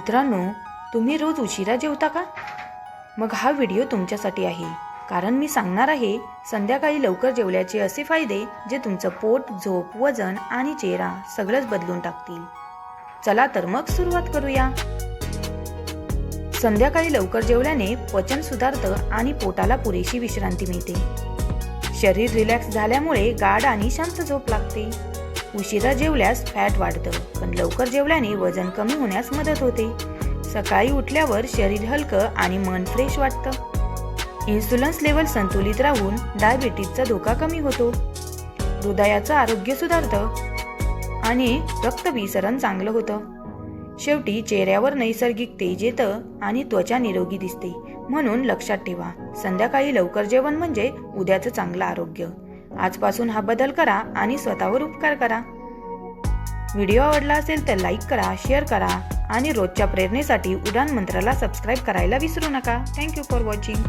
मित्रांनो, तुम्ही रोज उशिरा जेवता का? मग हा व्हिडिओ तुमच्यासाठी आहे. कारण मी सांगणार आहे संध्याकाळी लवकर जेवल्याचे असे फायदे जे तुमचं पोट, झोप, वजन आणि चेहरा सगळंच बदलून टाकतील. चला तर मग सुरुवात करूया. संध्याकाळी लवकर जेवल्याने पचन सुधारतं आणि पोटाला पुरेशी विश्रांती मिळते. शरीर रिलॅक्स झाल्यामुळे गाढ आणि शांत झोप लागते. उशिरा जेवल्यास फॅट वाढतं, पण लवकर जेवल्याने वजन कमी होण्यास मदत होते. सकाळी उठल्यावर शरीर हलकं आणि मन फ्रेश वाटतं. इन्सुलिन लेवल संतुलित राहून डायबिटीजचा धोका कमी होतो. हृदयाचं आरोग्य सुधारतं आणि रक्तभिसरण चांगलं होतं. शेवटी चेहऱ्यावर नैसर्गिक तेज येतं आणि त्वचा निरोगी दिसते. म्हणून लक्षात ठेवा, संध्याकाळी लवकर जेवण म्हणजे उद्याचं चांगलं आरोग्य. आजपासून हा बदल करा आणि स्वतःवर उपकार करा. व्हिडिओ आवडला असेल तर लाईक करा, शेअर करा आणि रोजच्या प्रेरणेसाठी उडान मंत्राला सबस्क्राईब करायला विसरू नका. Thank you for watching.